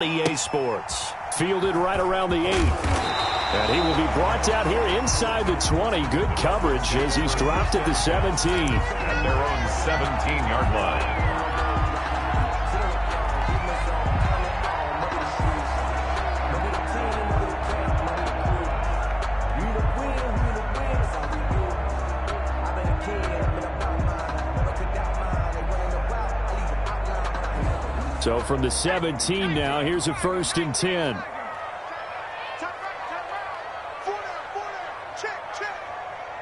EA Sports. Fielded right around the 8. And he will be brought down here inside the 20. Good coverage as he's dropped at the 17. At their own 17-yard line. So from the 17 now, here's a 1st and 10.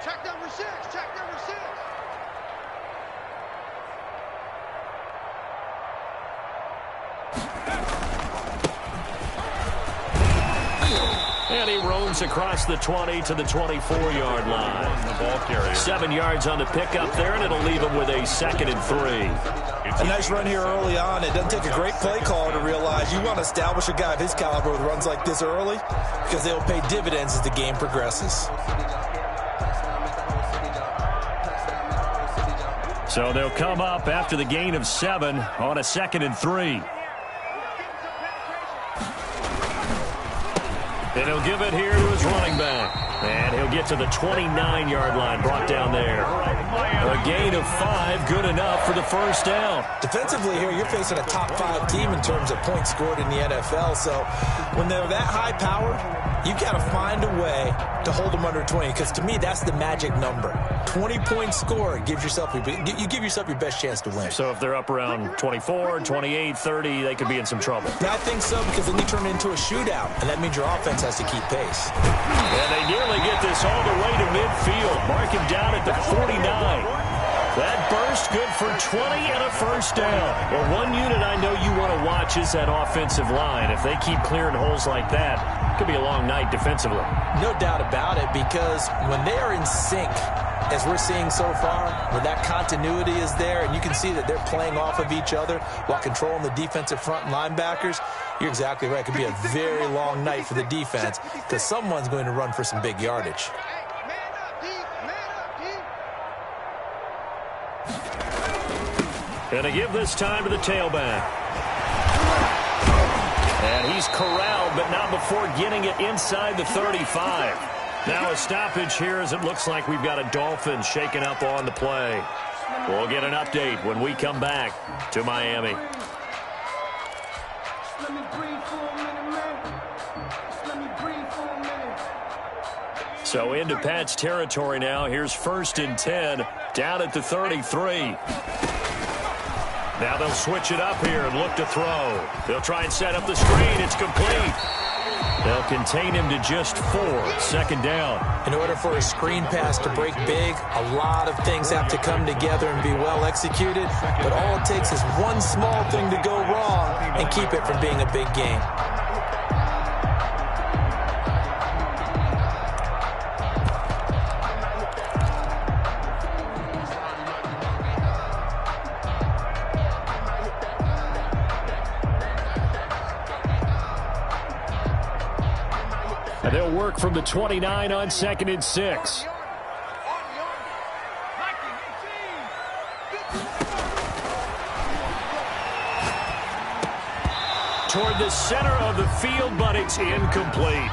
Check number 6. And he roams across the 20 to the 24-yard line. The ball carrier. 7 yards on the pickup there, and it'll leave him with a 2nd and 3. A nice run here early on. It doesn't take a great play caller to realize you want to establish a guy of his caliber with runs like this early because they'll pay dividends as the game progresses. So they'll come up after the gain of 7 on a 2nd and 3. And he'll give it here to his running back. And he'll get to the 29-yard line, brought down there. A gain of 5, good enough for the 1st down. Defensively here, you're facing a top 5 team in terms of points scored in the NFL. So when they're that high powered, you've got to find a way to hold them under 20. Because to me, that's the magic number. 20 points scored gives yourself you give yourself your best chance to win. So if they're up around 24, 28, 30, they could be in some trouble. Yeah, I think so, because then you turn it into a shootout, and that means your offense has to keep pace. And they nearly get this all the way to midfield. Mark him down at the 49. That burst good for 20 and a 1st down. Well, one unit I know you want to watch is that offensive line. If they keep clearing holes like that, it could be a long night defensively. No doubt about it, because when they are in sync, as we're seeing so far, when that continuity is there and you can see that they're playing off of each other while controlling the defensive front and linebackers, you're exactly right. It could be a very long night for the defense because someone's going to run for some big yardage. Going to give this time to the tailback. And he's corralled, but not before getting it inside the 35. Now a stoppage here as it looks like we've got a Dolphin shaken up on the play. We'll get an update when we come back to Miami. So into Pat's territory now. Here's 1st and 10 down at the 33. Now they'll switch it up here and look to throw. They'll try and set up the screen. It's complete. They'll contain him to just 4. 2nd down. In order for a screen pass to break big, a lot of things have to come together and be well executed. But all it takes is one small thing to go wrong and keep it from being a big game. And they'll work from the 29 on 2nd and 6. Toward the center of the field, but it's incomplete.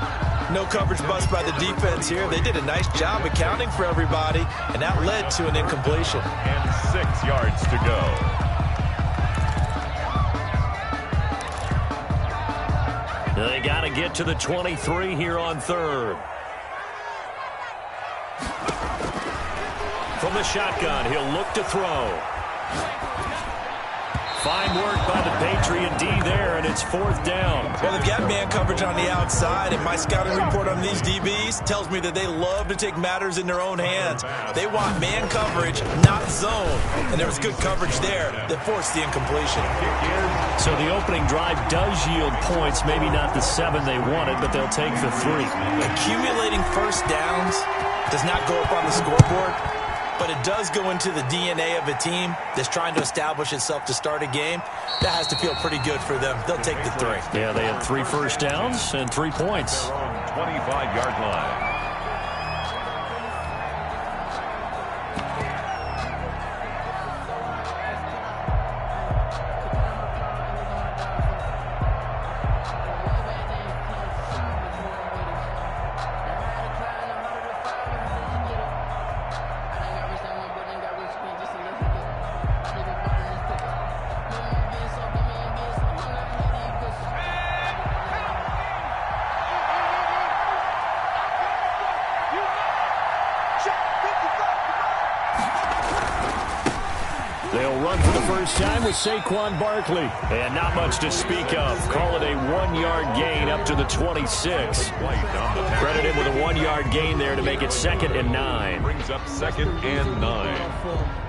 No coverage bust by the defense here. They did a nice job accounting for everybody, and that led to an incompletion. And 6 yards to go. They got to get to the 23 here on 3rd. From the shotgun, he'll look to throw. Fine work by the Patriot D there, and it's 4th down. Well, they've got man coverage on the outside, and my scouting report on these DBs tells me that they love to take matters in their own hands. They want man coverage, not zone. And there was good coverage there that forced the incompletion. So the opening drive does yield points, maybe not the 7 they wanted, but they'll take the 3. Accumulating 1st downs does not go up on the scoreboard, but it does go into the DNA of a team that's trying to establish itself to start a game. That has to feel pretty good for them. They'll take the 3. Yeah, they had 3 1st downs and 3 points. 25-yard line. They'll run for the first time with Saquon Barkley. And not much to speak of. Call it a 1-yard gain up to the 26. Credit him with a 1-yard gain there to make it 2nd and 9. Brings up 2nd and 9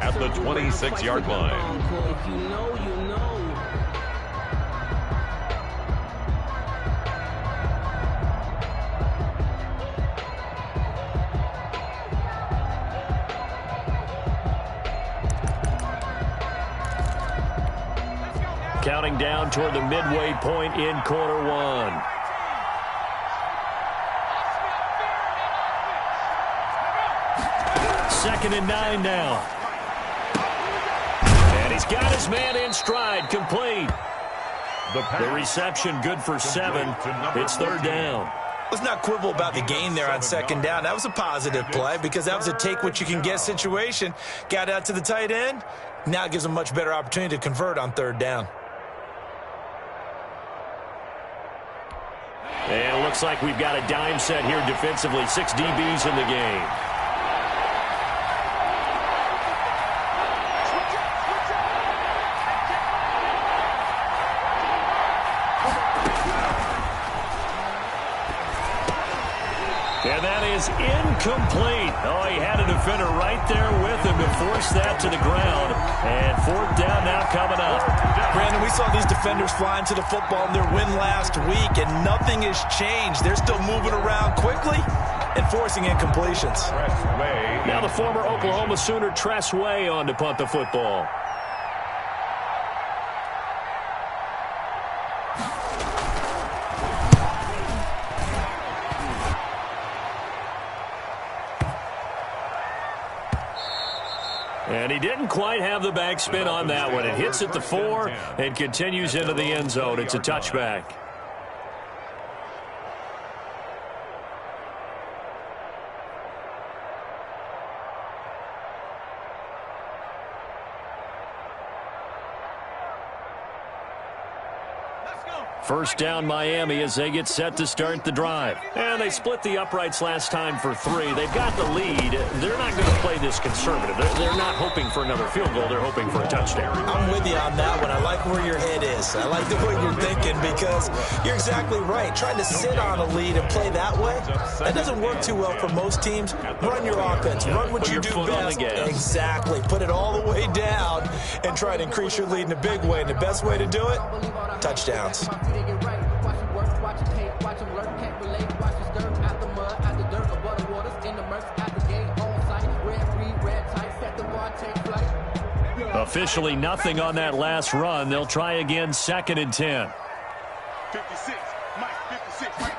at the 26-yard line. Counting down toward the midway point in quarter one. Second and 9 now. And he's got his man in stride, complete. The reception good for 7. It's 3rd down. Let's not quibble about the gain there on 2nd down. That was a positive play because that was a take-what-you-can-get situation. Got out to the tight end. Now it gives them a much better opportunity to convert on 3rd down. And it looks like we've got a dime set here defensively. 6 DBs in the game. And that is incomplete. Oh, he had a defender right there with him to force that to the ground. And 4th down now coming up. Brandon, we saw these defenders flying to the football in their win last week, and nothing has changed. They're still moving around quickly and forcing incompletions. Now the former Oklahoma Sooner Tress Way on to punt the football. And he didn't quite have the backspin on that one. It hits at the 4 and continues into the end zone. It's a touchback. First down Miami as they get set to start the drive. And they split the uprights last time for 3. They've got the lead. They're not going to play this conservative. They're not hoping for another field goal. They're hoping for a touchdown. I'm with you on that one. I like where your head is. I like the way you're thinking because you're exactly right. Trying to sit on a lead and play that way, that doesn't work too well for most teams. Run your offense. Run what you do best. Exactly. Put it all the way down and try to increase your lead in a big way. And the best way to do it, touchdowns. Officially nothing on that last run. They'll try again, 2nd and 10. 56, Mike, 56, Mike.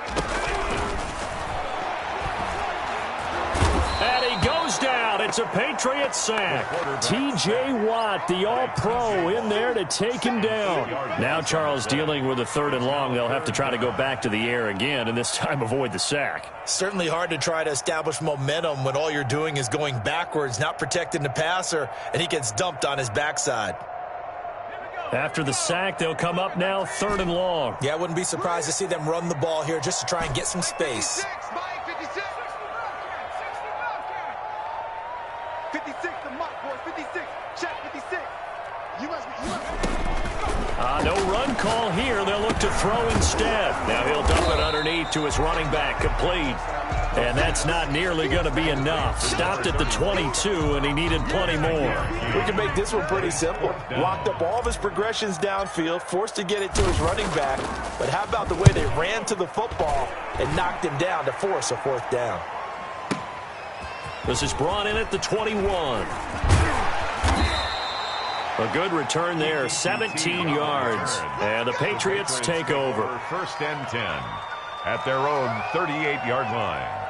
And he goes down. It's a Patriot sack. T.J. Watt, the All-Pro, in there to take him down. Now Charles dealing with a 3rd and long. They'll have to try to go back to the air again, and this time avoid the sack. Certainly hard to try to establish momentum when all you're doing is going backwards, not protecting the passer, and he gets dumped on his backside. After the sack, they'll come up now 3rd and long. Yeah, I wouldn't be surprised to see them run the ball here just to try and get some space. 56, the mark, boys. 56. Check 56. You must be. No run call here. They'll look to throw instead. Now he'll dump it underneath to his running back, complete. And that's not nearly going to be enough. Stopped at the 22, and he needed plenty more. We can make this one pretty simple. Locked up all of his progressions downfield, forced to get it to his running back. But how about the way they ran to the football and knocked him down to force a 4th down? This is brought in at the 21. A good return there, 17 yards. And the Patriots take over. 1st and 10 at their own 38-yard line.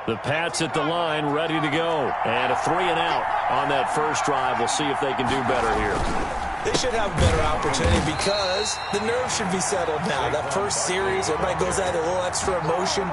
The Pats at the line, ready to go. And a 3 and out on that first drive. We'll see if they can do better here. They should have a better opportunity because the nerves should be settled now. That first series, everybody goes out a little extra emotion.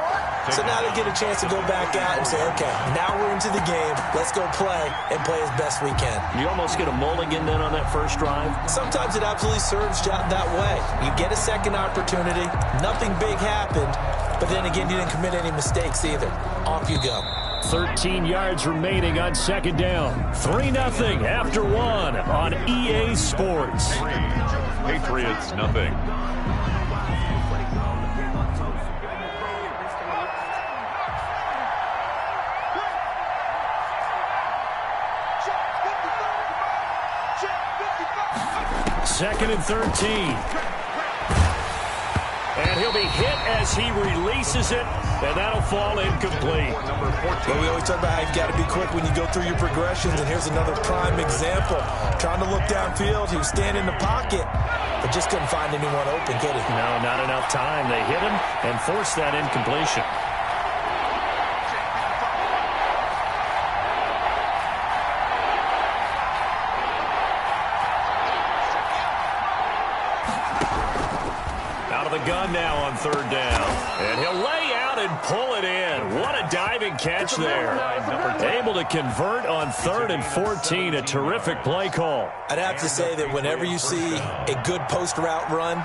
So now they get a chance to go back out and say, okay, now we're into the game. Let's go play and play as best we can. You almost get a mulligan then on that first drive? Sometimes it absolutely serves that way. You get a second opportunity. Nothing big happened. But then again, you didn't commit any mistakes either. Off you go. 13 yards remaining on second down. 3-0 after one on EA Sports. Patriots nothing. Second and 13. And he'll be hit as he releases it, and that'll fall incomplete. Well, we always talk about how you've got to be quick when you go through your progressions, and here's another prime example. Trying to look downfield, he was standing in the pocket, but just couldn't find anyone open, could he? No, not enough time. They hit him and forced that incompletion. Gun now on third down, and he'll lay out and pull it in. What a diving catch there. Able to convert on 3rd and 14. A terrific play call. I'd have to say that whenever you see a good post route run,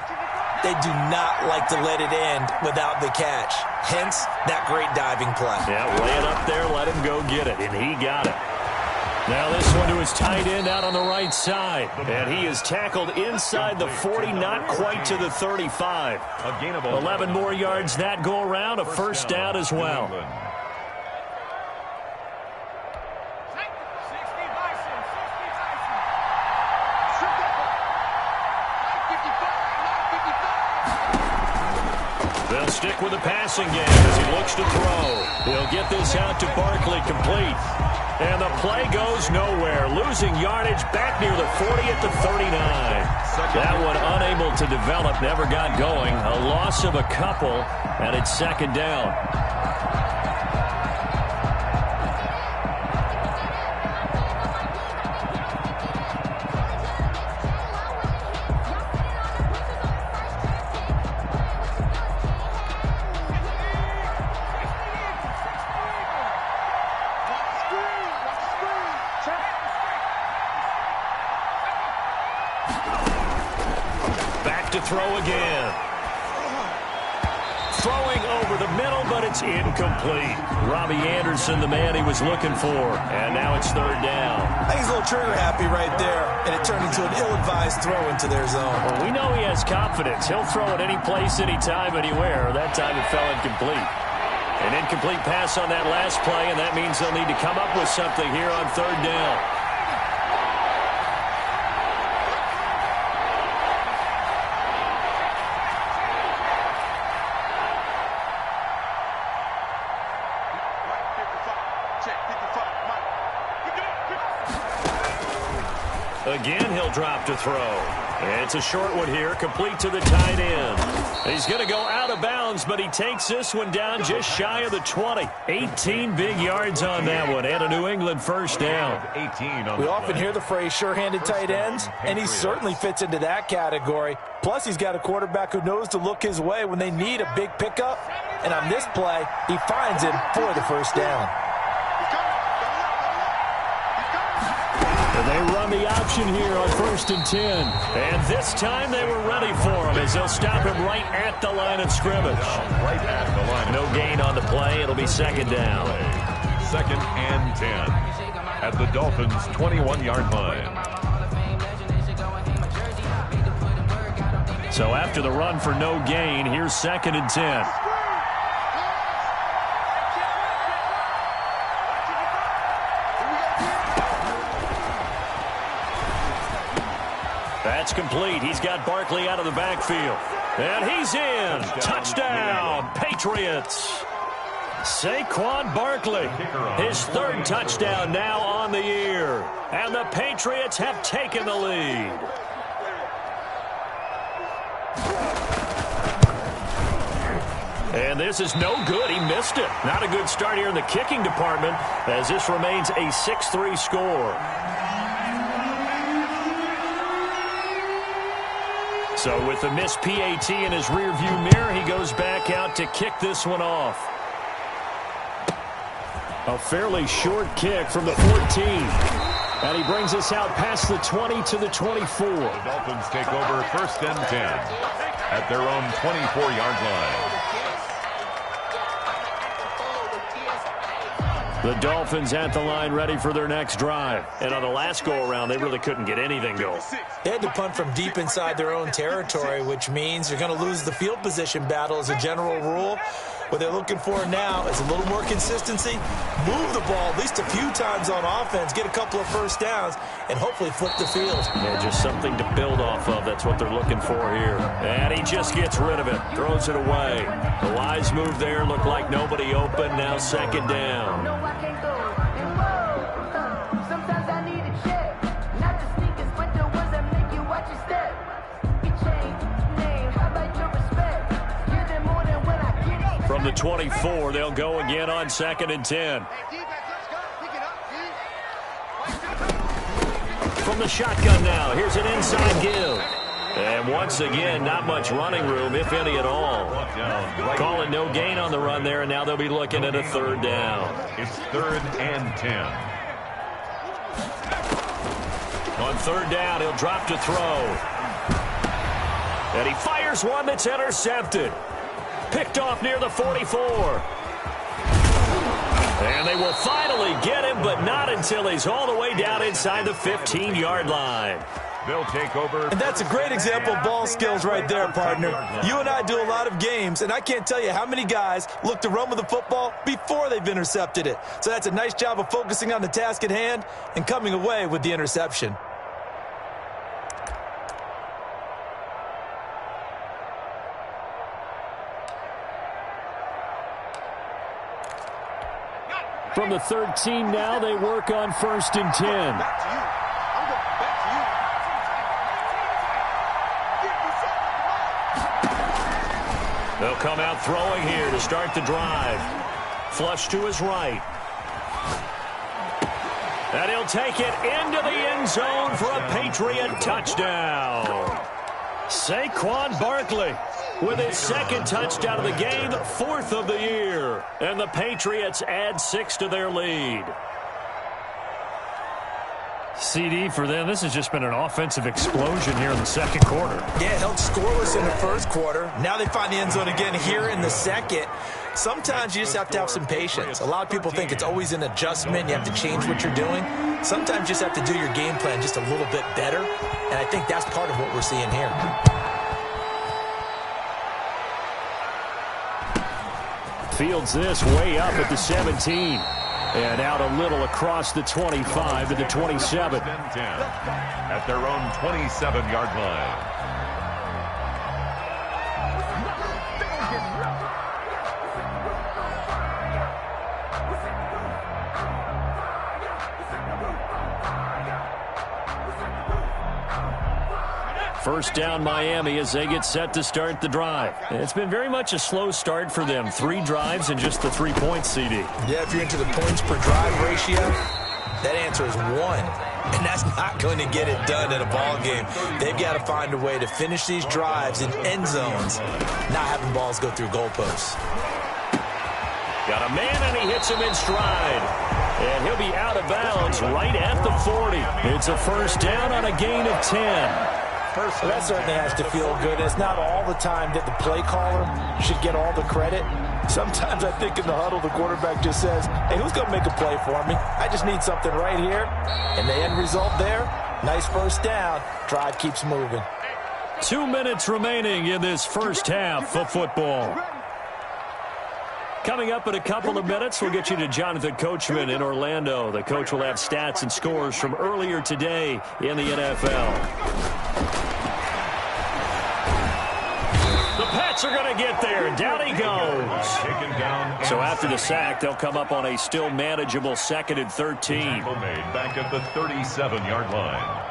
they do not like to let it end without the catch. Hence, that great diving play. Yeah, lay it up there, let him go get it, and he got it. Now this one to his tight end out on the right side. And he is tackled inside the 40, not quite to the 35. 11 more yards that go around, a first down as well. They'll stick with the passing game as he looks to throw. He'll get this out to Barkley, complete. And the play goes nowhere. Losing yardage back near the 40 at the 39. That one unable to develop, never got going. A loss of a couple, and it's second down. To throw again. Throwing over the middle, but it's incomplete. Robbie Anderson, the man he was looking for. And now it's third down. I think he's a little trigger happy right there, and it turned into an ill-advised throw into their zone. Well, we know he has confidence. He'll throw it any place, anytime, anywhere. That time it fell incomplete. An incomplete pass on that last play, and that means they'll need to come up with something here on third down. Again, he'll drop to throw. It's a short one here, complete to the tight end. He's going to go out of bounds, but he takes this one down just shy of the 20. 18 big yards on that one, and a New England first down. We often hear the phrase sure-handed tight ends, and he certainly fits into that category. Plus, he's got a quarterback who knows to look his way when they need a big pickup. And on this play, he finds him for the first down. And they run the option here on 1st and 10. And this time they were ready for him as they'll stop him right at the line of scrimmage. No gain on the play. It'll be second down. 2nd and 10 at the Dolphins' 21-yard line. So after the run for no gain, here's 2nd and 10. That's complete. He's got Barkley out of the backfield. And he's in. Touchdown, Patriots. Saquon Barkley, his 3rd touchdown now on the year. And the Patriots have taken the lead. And this is no good. He missed it. Not a good start here in the kicking department as this remains a 6-3 score. So with the missed PAT in his rearview mirror, he goes back out to kick this one off. A fairly short kick from the 14. And he brings us out past the 20 to the 24. The Dolphins take over 1st and 10 at their own 24-yard line. The Dolphins at the line ready for their next drive. And on the last go-around, they really couldn't get anything going. They had to punt from deep inside their own territory, which means you're going to lose the field position battle as a general rule. What they're looking for now is a little more consistency, move the ball at least a few times on offense, get a couple of first downs, and hopefully flip the field. Yeah, just something to build off of. That's what they're looking for here. And he just gets rid of it, throws it away. The wise move there, looked like nobody open. Now 2nd down. No, I can't go. And whoa, sometimes I need a check. Not the sneakers, but the ones that make you watch your step. Your chain, name, how about your respect? Give them more than when I get it. From the 24, they'll go again on 2nd and 10. From the shotgun now, here's an inside give. And once again, not much running room, if any at all. Calling no gain on the run there, and now they'll be looking at a 3rd down. It's 3rd and 10. On 3rd down, he'll drop to throw. And he fires one that's intercepted. Picked off near the 44. And they will finally get him, but not until he's all the way down inside the 15-yard line. They'll take over. And that's a great example of ball skills right there, partner. You and I do a lot of games, and I can't tell you how many guys look to run with the football before they've intercepted it. So that's a nice job of focusing on the task at hand and coming away with the interception. From the 13 now, they work on 1st and 10. Back to you. I'm going back to you. They'll come out throwing here to start the drive. Flush to his right. And he'll take it into the end zone for a Patriot touchdown. Saquon Barkley with his 2nd touchdown of the game, 4th of the year. And the Patriots add 6 to their lead. CD for them, this has just been an offensive explosion here in the 2nd quarter. Yeah, held scoreless in the 1st quarter. Now they find the end zone again here in the 2nd. Sometimes you just have to have some patience. A lot of people think it's always an adjustment. You have to change what you're doing. Sometimes you just have to do your game plan just a little bit better. And I think that's part of what we're seeing here. Fields this way up at the 17. And out a little across the 25 to the 27. At their own 27-yard line. First down Miami as they get set to start the drive. It's been very much a slow start for them. 3 drives and just the 3 points, CD. Yeah, if you're into the points per drive ratio, that answer is 1. And that's not going to get it done in a ball game. They've got to find a way to finish these drives in end zones, not having balls go through goalposts. Got a man and he hits him in stride. And he'll be out of bounds right at the 40. It's a first down on a gain of 10. Well, that certainly has to feel good. It's not all the time that the play caller should get all the credit. Sometimes I think in the huddle, the quarterback just says, hey, who's going to make a play for me? I just need something right here. And the end result there, nice first down. Drive keeps moving. 2 minutes remaining in this first half of football. Coming up in a couple of minutes, we'll get you to Jonathan Coachman in Orlando. The coach will have stats and scores from earlier today in the NFL. The Pats are going to get there. Down he goes. So after the sack, they'll come up on a still manageable 2nd and 13. Back at the 37-yard line.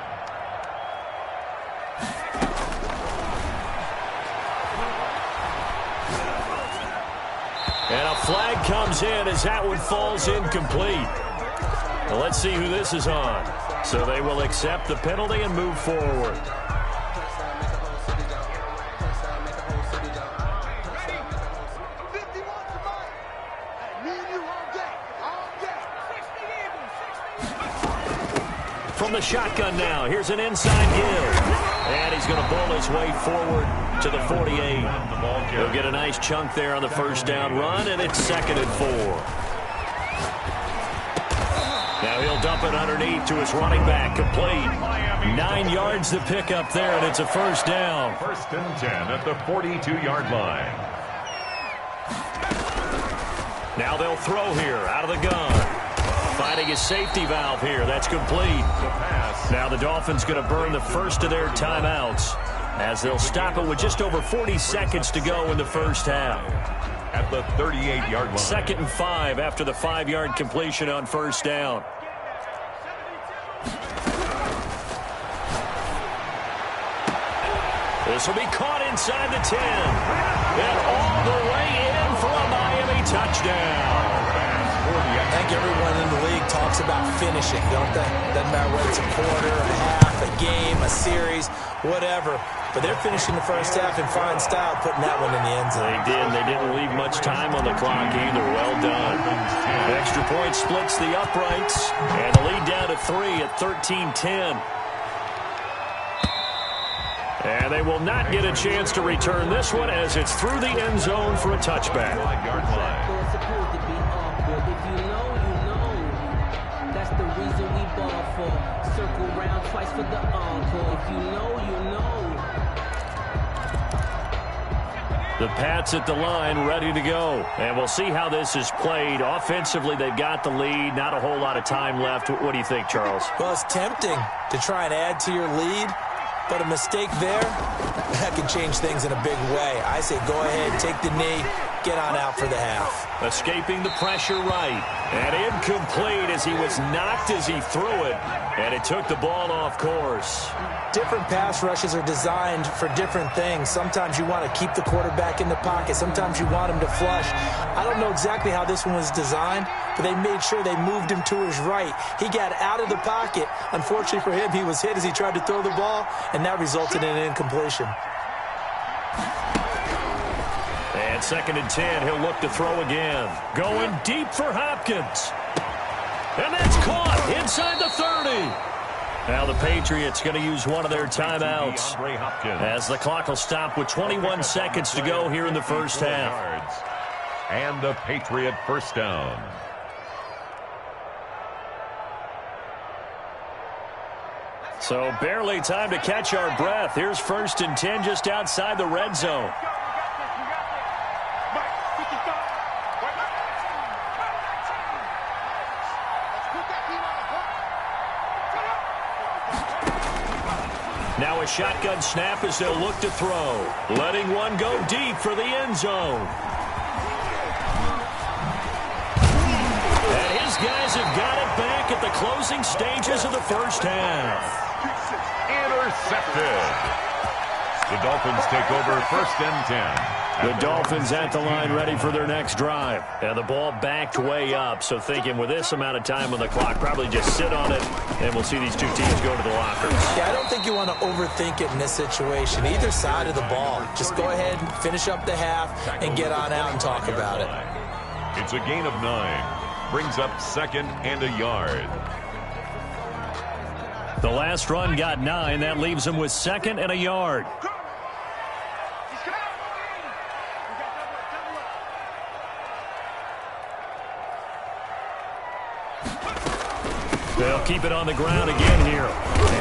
And a flag comes in as that one falls incomplete. Well, let's see who this is on. So they will accept the penalty and move forward. from the shotgun now. Here's an inside give. And he's going to bowl his way forward to the 48. He'll get a nice chunk there on the first down run, and it's 2nd and 4. Now he'll dump it underneath to his running back, complete. 9 yards to pick up there, and it's a first down. 1st and 10 at the 42-yard line. Now they'll throw here out of the gun. Finding his safety valve here. That's complete. Now the Dolphins going to burn the first of their timeouts as they'll stop it with just over 40 seconds to go in the first half. At the 38-yard line. 2nd and 5 after the 5-yard completion on first down. This will be caught inside the 10. And all the way in for a Miami touchdown. I think everyone in the league talks about finishing, don't they? Doesn't matter whether it's a quarter, a half, a game, a series, whatever. But they're finishing the first half in fine style, putting that one in the end zone. They did. They didn't leave much time on the clock either. Well done. The extra point splits the uprights. And the lead down to 3 at 13-10. And they will not get a chance to return this one as it's through the end zone for a touchback. Circle round twice for the encore. If you know, you know. The Pats at the line ready to go. And we'll see how this is played. Offensively, they've got the lead. Not a whole lot of time left. What do you think, Charles? Well, it's tempting to try and add to your lead, but a mistake there, that can change things in a big way. I say go ahead, take the knee, get on out for the half. Escaping the pressure right. And incomplete as he was knocked as he threw it. And it took the ball off course. Different pass rushes are designed for different things. Sometimes you want to keep the quarterback in the pocket. Sometimes you want him to flush. I don't know exactly how this one was designed, but they made sure they moved him to his right. He got out of the pocket. Unfortunately for him, he was hit as he tried to throw the ball, and that resulted in an incompletion. And 2nd and 10, he'll look to throw again. Going deep for Hopkins. And that's caught inside the 30. Now the Patriots going to use one of their timeouts as the clock will stop with 21 seconds to go here in the first half. And a Patriot first down. So barely time to catch our breath. Here's 1st and 10 just outside the red zone. Now a shotgun snap as they'll look to throw. Letting one go deep for the end zone. And his guys have got it back at the closing stages of the first half. Intercepted. The Dolphins take over 1st and 10. The Dolphins at the line ready for their next drive. And the ball backed way up, so thinking with this amount of time on the clock, probably just sit on it, and we'll see these two teams go to the lockers. Yeah, I don't think you want to overthink it in this situation. Either side of the ball. Just go ahead and finish up the half and get on out and talk about it. It's a gain of 9. Brings up 2nd and a yard. The last run got 9. That leaves him with 2nd and a yard. They'll keep it on the ground again here.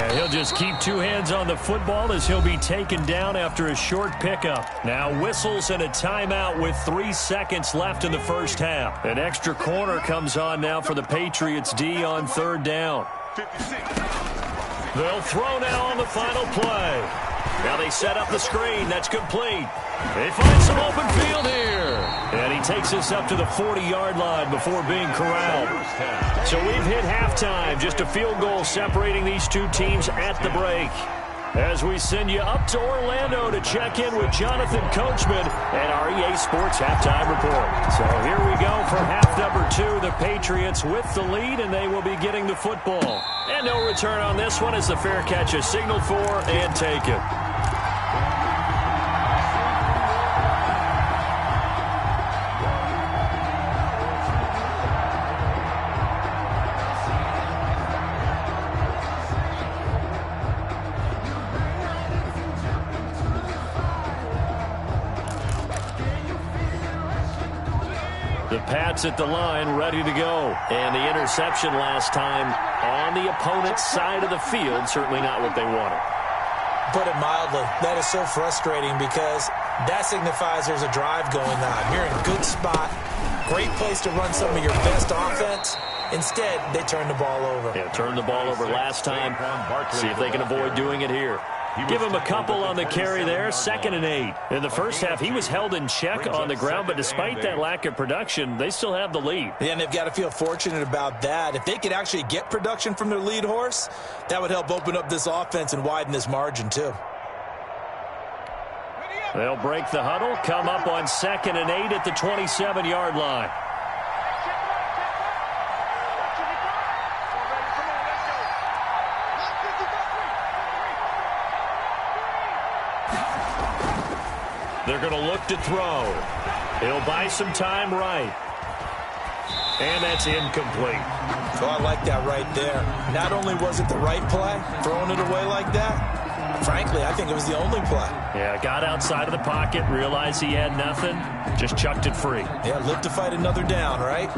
And he'll just keep 2 hands on the football as he'll be taken down after a short pickup. Now whistles and a timeout with 3 seconds left in the first half. An extra corner comes on now for the Patriots D on 3rd down. They'll throw now on the final play. Now they set up the screen. That's complete. They find some open field here. And he takes us up to the 40-yard line before being corralled. So we've hit halftime. Just a field goal separating these two teams at the break. As we send you up to Orlando to check in with Jonathan Coachman and our EA Sports Halftime Report. So here we go for half number 2. The Patriots with the lead, and they will be getting the football. And no return on this one as the fair catch is signaled for and taken. Pats at the line, ready to go. And the interception last time on the opponent's side of the field, certainly not what they wanted. Put it mildly, that is so frustrating because that signifies there's a drive going on. You're in a good spot, great place to run some of your best offense. Instead, they turn the ball over. Yeah, turned the ball over last time. See if they can avoid doing it here. Give him a couple on the carry there, 2nd and 8. In the first half, he was held in check on the ground, but despite that lack of production, they still have the lead. Yeah, and they've got to feel fortunate about that. If they could actually get production from their lead horse, that would help open up this offense and widen this margin too. They'll break the huddle, come up on 2nd and 8 at the 27-yard line. They're going to look to throw. He'll buy some time right. And that's incomplete. So I like that right there. Not only was it the right play, throwing it away like that, frankly, I think it was the only play. Yeah, got outside of the pocket, realized he had nothing, just chucked it free. Yeah, live to fight another down, right?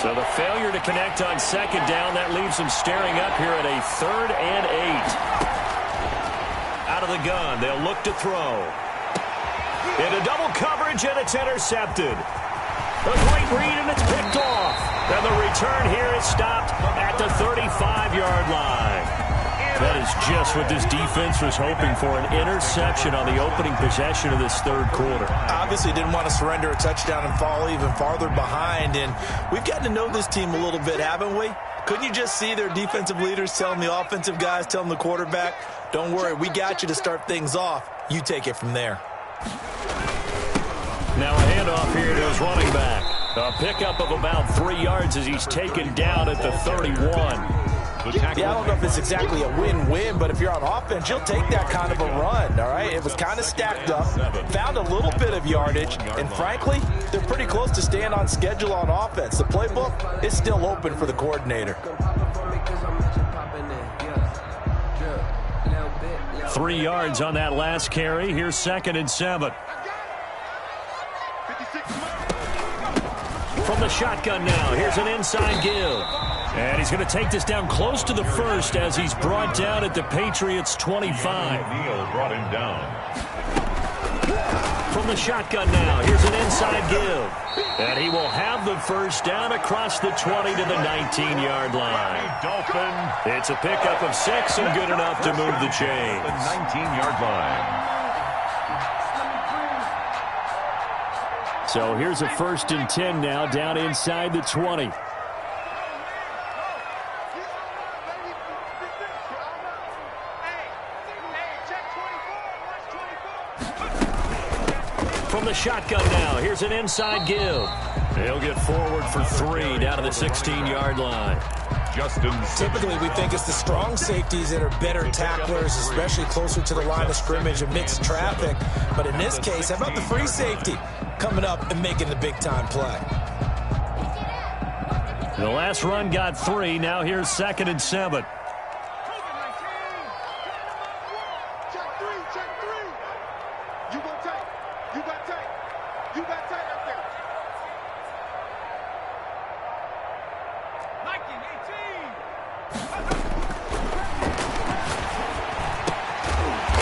So the failure to connect on 2nd down, that leaves them staring up here at a 3rd and 8. Out of the gun, they'll look to throw. Into double coverage, and it's intercepted. A great read, and it's picked off. And the return here is stopped at the 35-yard line. That is just what this defense was hoping for, an interception on the opening possession of this 3rd quarter. Obviously didn't want to surrender a touchdown and fall even farther behind, and we've gotten to know this team a little bit, haven't we? Couldn't you just see their defensive leaders telling the offensive guys, telling the quarterback, don't worry, we got you to start things off. You take it from there. Now a handoff here to his running back. A pickup of about 3 yards as he's taken down at the 31. Yeah, I don't know if it's exactly a win-win, but if you're on offense, you'll take that kind of a run, all right? It was kind of stacked up, found a little bit of yardage, and frankly, they're pretty close to staying on schedule on offense. The playbook is still open for the coordinator. 3 yards on that last carry. Here's 2nd and 7. From the shotgun now, here's an inside give. And he's going to take this down close to the 1st as he's brought down at the Patriots' 25. Neal brought him down. From the shotgun now, here's an inside give. And he will have the 1st down across the 20 to the 19-yard line. It's a pickup of 6 and good enough to move the chains. The 19-yard line. So here's a 1st and 10 now down inside the 20. From the shotgun now, here's an inside give. He'll get forward for 3 down to the 16-yard line. Typically, we think it's the strong safeties that are better tacklers, especially closer to the line of scrimmage amidst traffic. But in this case, how about the free safety coming up and making the big-time play? The last run got 3. Now here's 2nd and 7.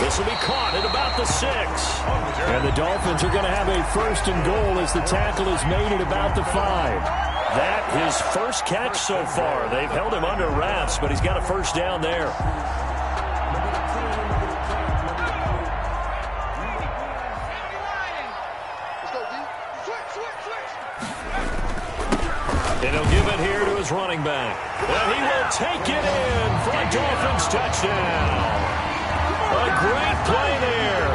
This will be caught at about the 6. And the Dolphins are going to have a 1st and goal as the tackle is made at about the 5. That his first catch so far. They've held him under wraps, but he's got a 1st down there. And he'll give it here to his running back. And he will take it in for a Dolphins touchdown. A great play there.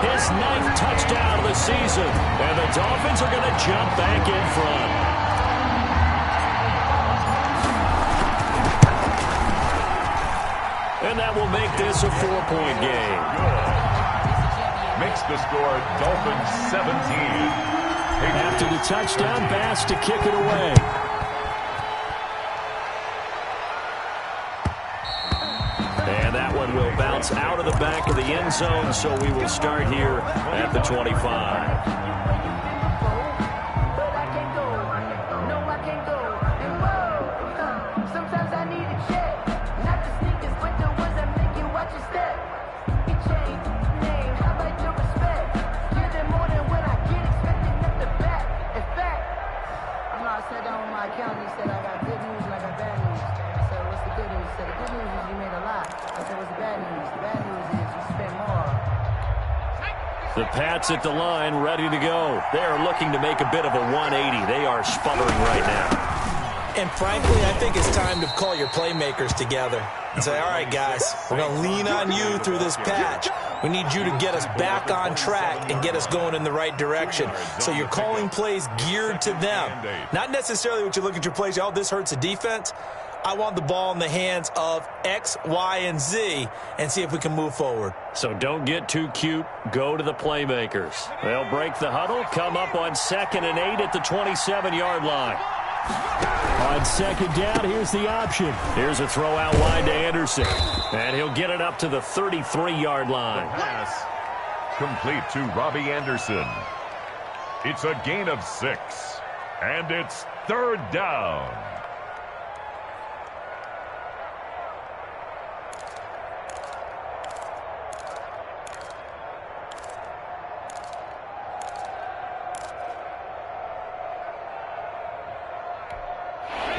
His 9th touchdown of the season. And the Dolphins are going to jump back in front. And that will make this a 4-point game. Makes the score Dolphins 17. After the touchdown, Bass to kick it away. And that one will bounce out of the back of the end zone, so we will start here at the 25. The Pats at the line, ready to go. They are looking to make a bit of a 180. They are sputtering right now. And frankly, I think it's time to call your playmakers together and say, all right, guys, we're going to lean on you through this patch. We need you to get us back on track and get us going in the right direction. So you're calling plays geared to them. Not necessarily what you look at your plays, oh, this hurts the defense. I want the ball in the hands of X, Y, and Z and see if we can move forward. So don't get too cute. Go to the playmakers. They'll break the huddle, come up on 2nd and 8 at the 27-yard line. On 2nd down, here's the option. Here's a throw out wide to Anderson. And he'll get it up to the 33-yard line. Pass complete to Robbie Anderson. It's a gain of 6. And it's 3rd down.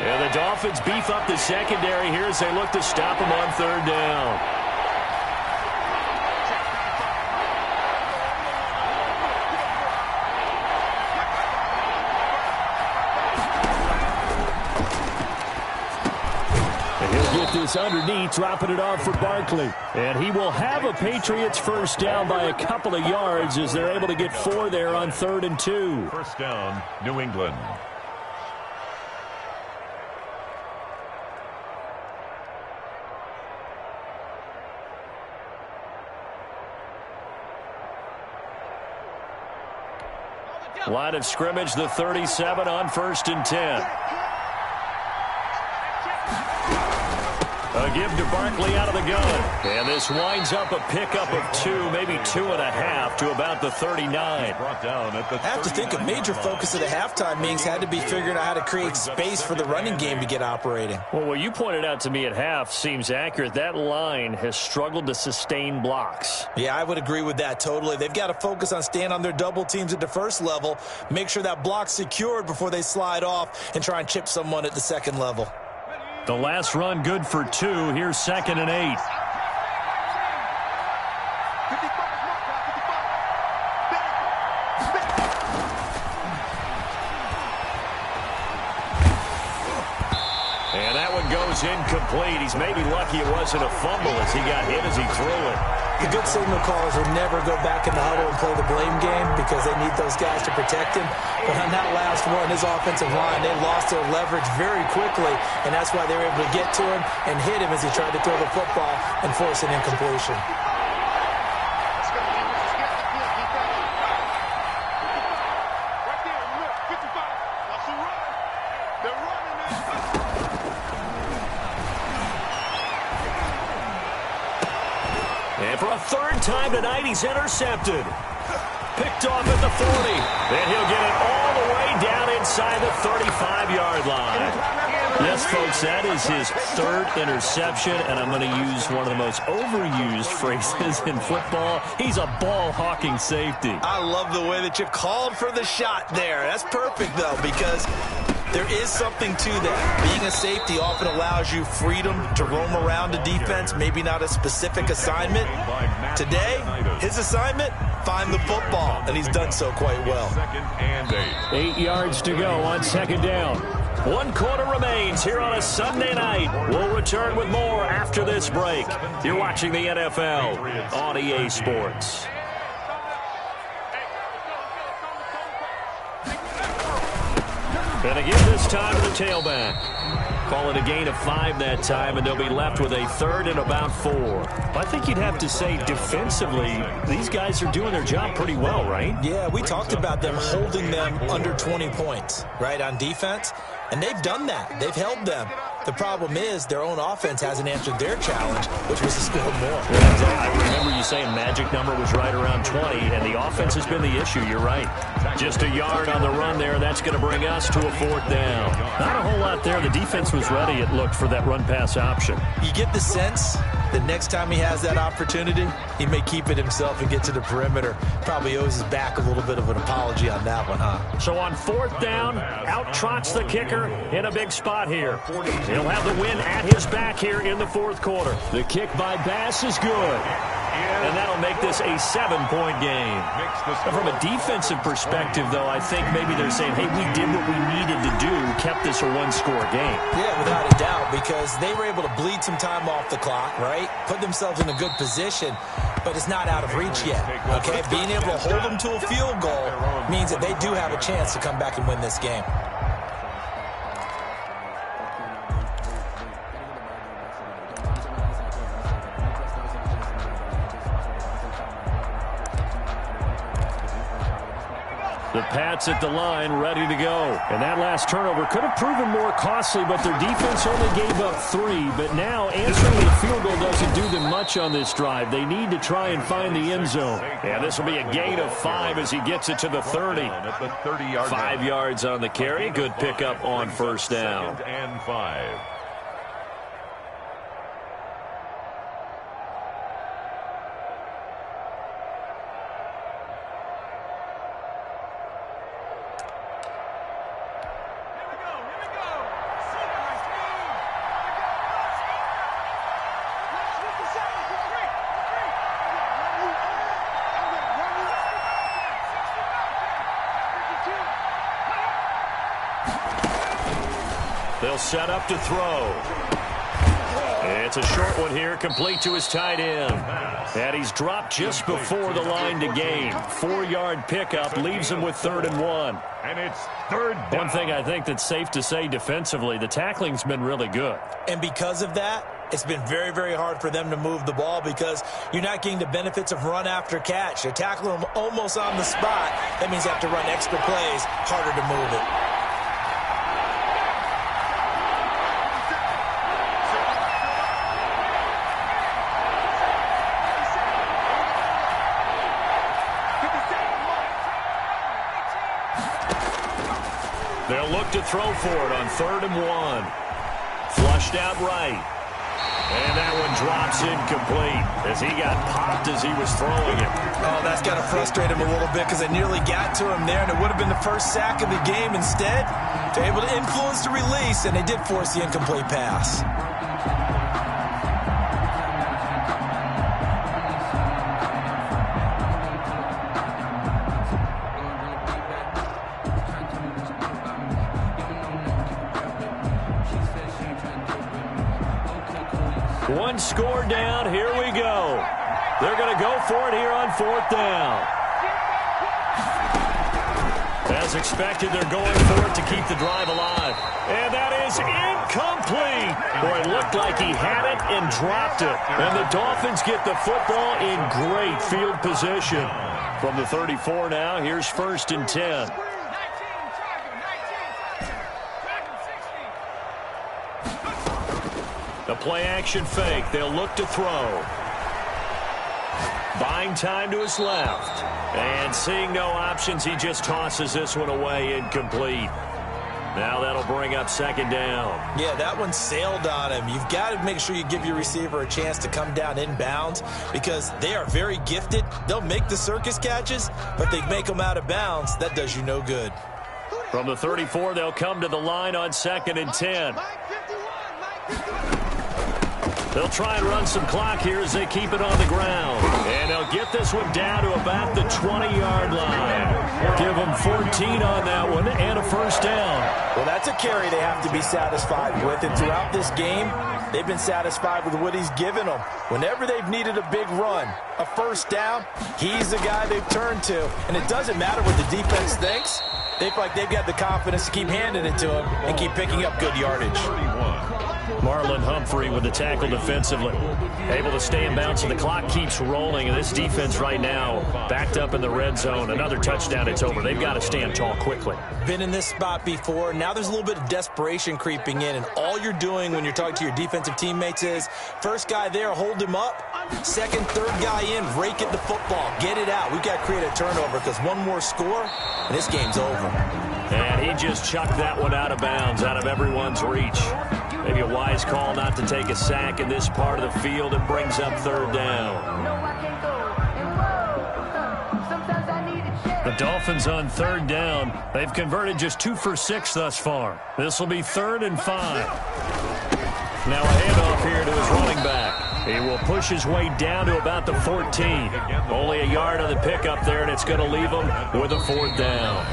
And the Dolphins beef up the secondary here as they look to stop him on 3rd down. And he'll get this underneath, dropping it off for Barkley. And he will have a Patriots first down by a couple of yards as they're able to get 4 there on 3rd and 2. First down, New England. Line of scrimmage, the 37 on 1st and 10. A give to Barkley out of the gun. And this winds up a pickup of 2, maybe 2.5 to about the 39. Brought down at the I have to think a major focus of the halftime meetings had to be figuring out how to create space for the running game to get operating. Well, what you pointed out to me at half seems accurate. That line has struggled to sustain blocks. Yeah, I would agree with that totally. They've got to focus on staying on their double teams at the first level, make sure that block's secured before they slide off and try and chip someone at the second level. The last run good for 2. Here's 2nd and 8. And that one goes incomplete. He's maybe lucky it wasn't a fumble as he got hit as he threw it. The good signal callers will never go back in the huddle and play the blame game because they need those guys to protect him. But on that last one, his offensive line, they lost their leverage very quickly, and that's why they were able to get to him and hit him as he tried to throw the football and force an incompletion. And for a 3rd time tonight, he's intercepted. Picked off at the 40. Then he'll get it all the way down inside the 35-yard line. Yes, folks, that is his 3rd interception, and I'm going to use one of the most overused phrases in football. He's a ball-hawking safety. I love the way that you called for the shot there. That's perfect, though, because there is something to that. Being a safety often allows you freedom to roam around the defense, maybe not a specific assignment. Today, his assignment, find the football, and he's done so quite well. 2nd and 8. 8 yards to go on 2nd down. 1 quarter remains here on a Sunday night. We'll return with more after this break. You're watching the NFL on EA Sports. And again this time to the tailback. Call it a gain of 5 that time, and they'll be left with a third and about 4. I think you'd have to say defensively, these guys are doing their job pretty well, right? Yeah, we talked about them holding them under 20 points, right, on defense. And they've done that. They've held them. The problem is their own offense hasn't answered their challenge, which was to score more. I remember you saying magic number was right around 20, and the offense has been the issue. You're right. Just a yard on the run there. That's going to bring us to a 4th down. Not a whole lot there. The defense was ready, it looked, for that run-pass option. You get the sense that next time he has that opportunity, he may keep it himself and get to the perimeter. Probably owes his back a little bit of an apology on that one, huh? So on 4th down, out trots the kicker in a big spot here. He'll have the win at his back here in the 4th quarter. The kick by Bass is good. And that'll make this a 7-point game. From a defensive perspective, though, I think maybe they're saying, hey, we did what we needed to do, kept this a one-score game. Yeah, without a doubt, because they were able to bleed some time off the clock, right? Put themselves in a good position, but it's not out of reach yet, okay? Being able to hold them to a field goal means that they do have a chance to come back and win this game. The Pats at the line, ready to go. And that last turnover could have proven more costly, but their defense only gave up 3. But now answering the field goal doesn't do them much on this drive. They need to try and find the end zone. And this will be a gain of 5 as he gets it to the 30. 5 yards on the carry. Good pickup on 1st down. And 5. They'll set up to throw. It's a short one here, complete to his tight end. And he's dropped just before the line to gain. 4-yard pickup leaves him with 3rd and 1. And it's 3rd down. One thing I think that's safe to say defensively, the tackling's been really good. And because of that, it's been very, very hard for them to move the ball because you're not getting the benefits of run after catch. They're tackling them almost on the spot. That means they have to run extra plays, harder to move it. They'll look to throw for it on 3rd and 1. Flushed out right. And that one drops incomplete as he got popped as he was throwing it. Oh, that's got to frustrate him a little bit because they nearly got to him there, and it would have been the first sack of the game. Instead, they're able to influence the release, and they did force the incomplete pass. One score down. Here we go. They're going to go for it here on 4th down. As expected, they're going for it to keep the drive alive. And that is incomplete. Boy, it looked like he had it and dropped it. And the Dolphins get the football in great field position. From the 34 now, here's 1st and 10. A play-action fake. They'll look to throw. Buying time to his left. And seeing no options, he just tosses this one away incomplete. Now that'll bring up 2nd down. Yeah, that one sailed on him. You've got to make sure you give your receiver a chance to come down inbounds because they are very gifted. They'll make the circus catches, but they make them out of bounds. That does you no good. From the 34, they'll come to the line on 2nd and 10. They'll try and run some clock here as they keep it on the ground. And they'll get this one down to about the 20-yard line. Give them 14 on that one and a 1st down. Well, that's a carry they have to be satisfied with. And throughout this game, they've been satisfied with what he's given them. Whenever they've needed a big run, a 1st down, he's the guy they've turned to. And it doesn't matter what the defense thinks. They feel like they've got the confidence to keep handing it to him and keep picking up good yardage. Marlon Humphrey with the tackle defensively. Able to stay in bounds, and the clock keeps rolling. And this defense right now backed up in the red zone. Another touchdown, it's over. They've got to stand tall quickly. Been in this spot before. Now there's a little bit of desperation creeping in. And all you're doing when you're talking to your defensive teammates is, first guy there, hold him up. Second, third guy in, rake at the football. Get it out. We've got to create a turnover because one more score, and this game's over. And he just chucked that one out of bounds, out of everyone's reach. Maybe a wise call not to take a sack in this part of the field. It brings up third down. The Dolphins on third down. They've converted just 2 for 6 thus far. This will be 3rd and 5. Now a handoff here to his running back. He will push his way down to about the 14. Only a yard on the pickup there, and it's going to leave him with a 4th down.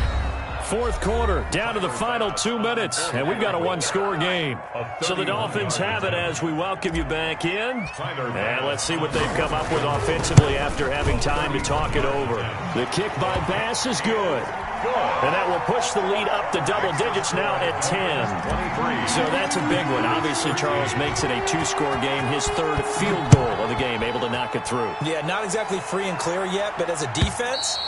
Fourth quarter, down to the final 2 minutes, and we've got a one-score game. So the Dolphins have it as we welcome you back in. And let's see what they've come up with offensively after having time to talk it over. The kick by Bass is good. And that will push the lead up to double digits now at 10. So that's a big one. Obviously, Charles makes it a 2-score game. His 3rd field goal of the game, able to knock it through. Yeah, not exactly free and clear yet, but as a defense,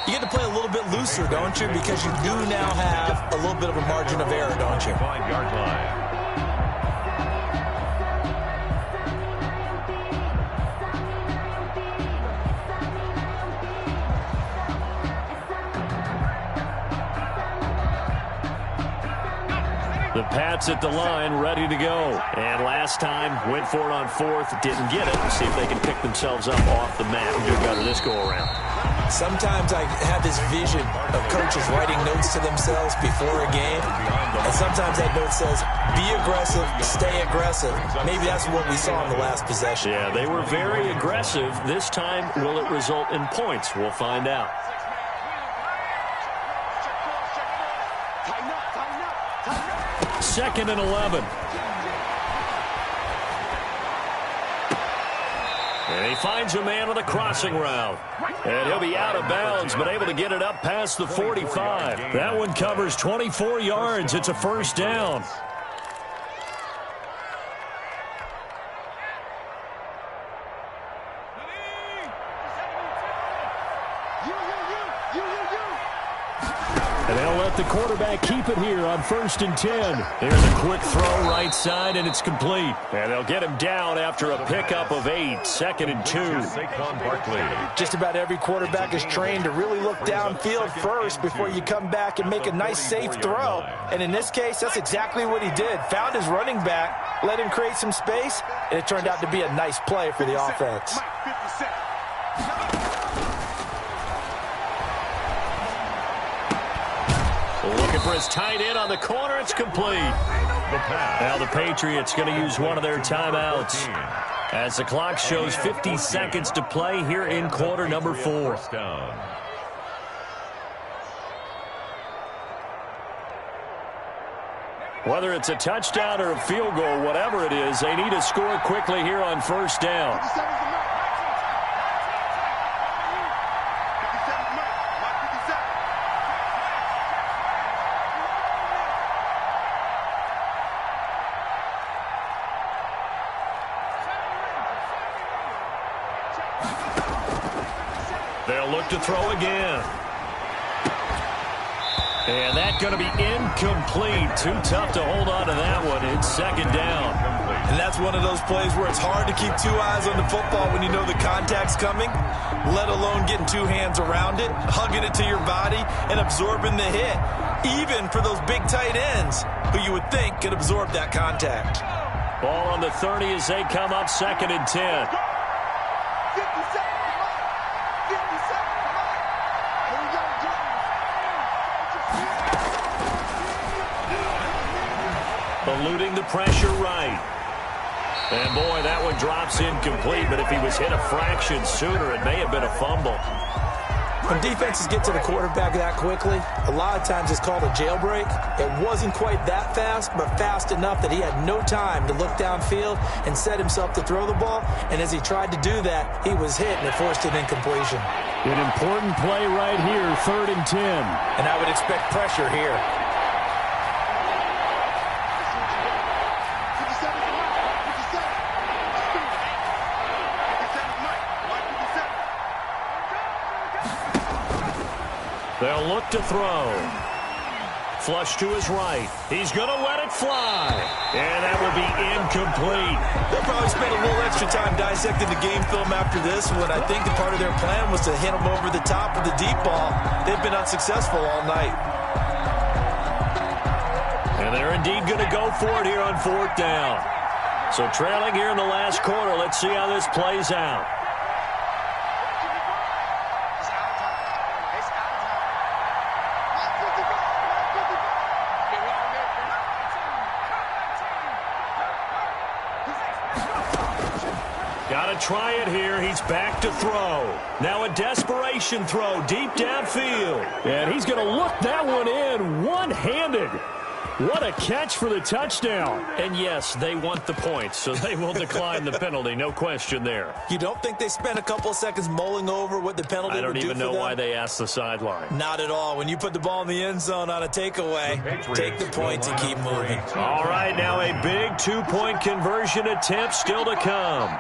you get to play a little bit looser, don't you? Because you do now have a little bit of a margin of error, don't you? 5-yard line. The Pats at the line, ready to go. And last time, went for it on 4th, didn't get it. We'll see if they can pick themselves up off the mat and do better this go-around. Sometimes I have this vision of coaches writing notes to themselves before a game, and sometimes that note says, be aggressive, stay aggressive. Maybe that's what we saw in the last possession. Yeah, they were very aggressive. This time, will it result in points? We'll find out. Second and 11. And he finds a man on a crossing route. And he'll be out of bounds, but able to get it up past the 45. That one covers 24 yards. It's a 1st down. And they'll let the quarterback keep it here on 1st and 10. Here's a quick throw right side, and it's complete. And they'll get him down after a pickup of 8. 2nd and 2. Just about every quarterback is trained to really look downfield first before you come back and make a nice, safe throw. And in this case, that's exactly what he did. Found his running back, let him create some space, and it turned out to be a nice play for the offense. Looking for his tight end on the corner. It's complete. Now the Patriots going to use one of their timeouts as the clock shows 50 seconds to play here in quarter number 4. Whether it's a touchdown or a field goal, whatever it is, they need to score quickly here on 1st down. They'll look to throw again. And that's going to be incomplete. Too tough to hold on to that one. It's 2nd down. And that's one of those plays where it's hard to keep 2 eyes on the football when you know the contact's coming, let alone getting 2 hands around it, hugging it to your body, and absorbing the hit. Even for those big tight ends who you would think could absorb that contact. Ball on the 30 as they come up 2nd and 10. Eluding the pressure right. And boy, that one drops incomplete, but if he was hit a fraction sooner, it may have been a fumble. When defenses get to the quarterback that quickly, a lot of times it's called a jailbreak. It wasn't quite that fast, but fast enough that he had no time to look downfield and set himself to throw the ball. And as he tried to do that, he was hit, and it forced an incompletion. An important play right here, 3rd and 10. And I would expect pressure here. They'll look to throw. Flush to his right. He's going to let it fly. And that will be incomplete. They'll probably spend a little extra time dissecting the game film after this one. I think part of their plan was to hit him over the top with the deep ball. They've been unsuccessful all night. And they're indeed going to go for it here on 4th down. So trailing here in the last quarter. Let's see how this plays out. Try it here. He's back to throw. Now a desperation throw deep downfield. And he's going to look that one in one-handed. What a catch for the touchdown. And yes, they want the points, so they will decline the penalty. No question there. You don't think they spent a couple of seconds mulling over what the penalty would do for them? I don't even know why they asked the sideline. Not at all. When you put the ball in the end zone on a takeaway, take the points and keep moving. All right, now a big 2-point conversion attempt still to come.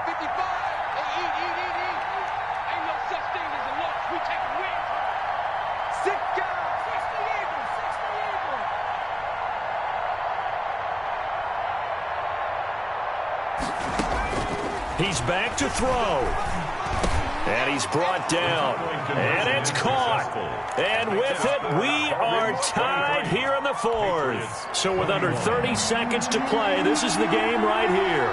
He's back to throw. And he's brought down. And it's caught. And with it, we are tied here in the 4th. So with under 30 seconds to play, this is the game right here.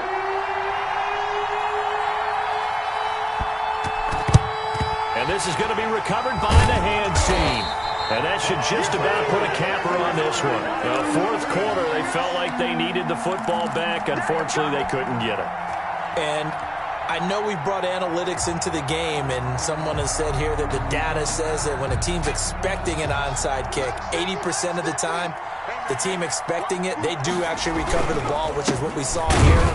And this is going to be recovered by the hands team. And that should just about put a capper on this one. Now, 4th quarter, they felt like they needed the football back. Unfortunately, they couldn't get it. And I know we've brought analytics into the game, and someone has said here that the data says that when a team's expecting an onside kick, 80% of the time, the team expecting it, they do actually recover the ball, which is what we saw here.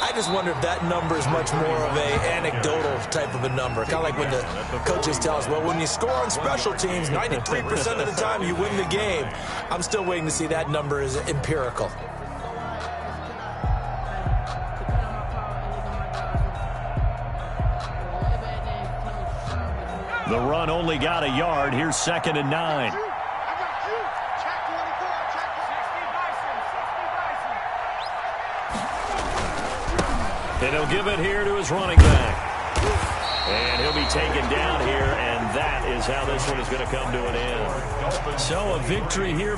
I just wonder if that number is much more of a anecdotal type of a number. Kind of like when the coaches tell us, well, when you score on special teams, 93% of the time you win the game. I'm still waiting to see that number is empirical. The run only got a yard. Here's 2nd and 9. And he'll give it here to his running back. And he'll be taken down here, and that is how this one is going to come to an end. So a victory here.